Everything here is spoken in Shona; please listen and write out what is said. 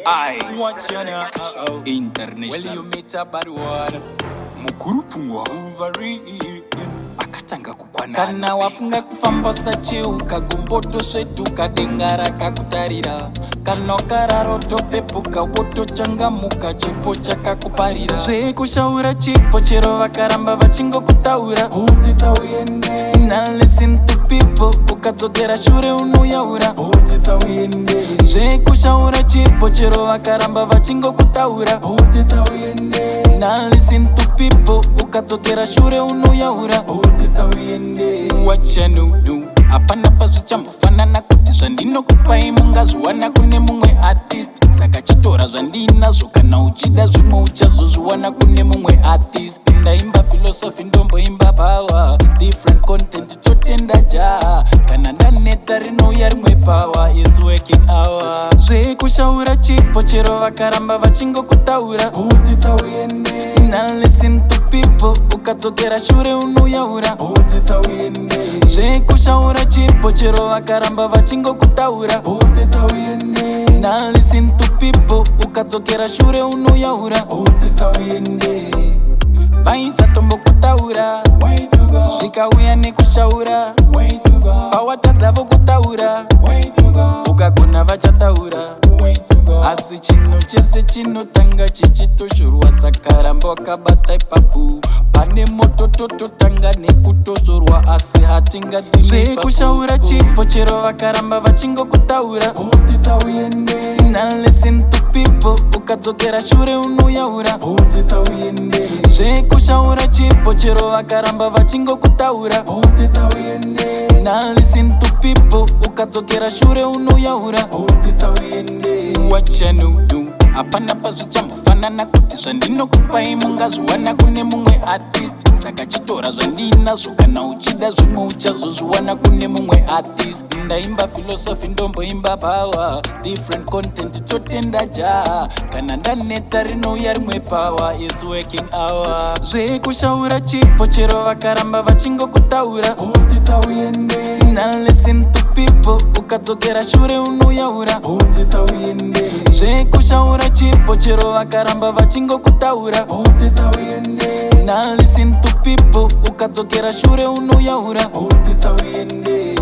I watch you now. International. Well, you meet a bad one. Mukuru pungwa Wolverine. Akatanga kukwana. Kana wafunga kufamba sachi ukagumboto shetu kadengara kakutarira. Kano kararo topepuka woto changamuka chipo chakakuparira. Kushaura chipo chero vakaramba vachingo kutaura. Utita uyende. Now listen to people ukadzogera shure unoyaura. Utita uyende. Kushaura chipo chero vakaramba vachingo kutaura. Utita uyende. Now listen to people ukadzogera shure unoyaura. Utita uyende. What you do? Apana pasu chambufanana kuti zvandinokupa imungaziwana kune mumwe artist. Saka chitora zvandinazvo kana uchida zvimwe uchazozviwana kune mumwe artist. Ndaimba philosophy ndomboimba power. Different content totenda jaha. Kana ndaneta rinouya rimwe power. It's working hour. Kushaura chipo chero vakaramba vachingokutaura. Utita uyende. Now listen to people ukadzokera shure unoyaura. Utita uyende. Kushaura chipo chero vakaramba vachingokutaura. Utita uyende. Now listen to people ukadzokera shure unoyaura. Utita uyende. Vaisa tombo kutaura. Zvikauya nekushaura. Pawatadzavo kutaura. Ukagona vachataura. Asi chino chese chinotanga chichitoshorwa. Saka ramba wakabata ipapu. Pane moto tototanga nekutozorwa. Asi hatingadzime kushaura chipo chero vakaramba vachingokutaura. Utita uyende. Now listen to people ukadzokera shure unoyaura. Utita uyende. Kushaura chipo chero vakaramba vachingokutaura. Utita uyende. Now listen to people ukadzokera shure unoyaura. Utita uyende. What you do? Apana pasu chambufanana kuti zvandinokupa imungaziwana kune mumwe artist. Saka chitora zvandinazvo kana uchida zvimwe uchazozviwana kune mumwe artist. Ndaimba philosophy ndomboimba power. Different content totenda jaha. Kana ndaneta rinouya rimwe power. It's working hour. Kushaura chipo chero vakaramba vachingokutaura. Utita uyende. Now listen to people ukadzokera shure unoyaura. Utita uyende. Kushaura chipo chero vakaramba vachingokutaura. Utita uyende. Now listen to people ukadzokera shure unoyaura. Utita uyende.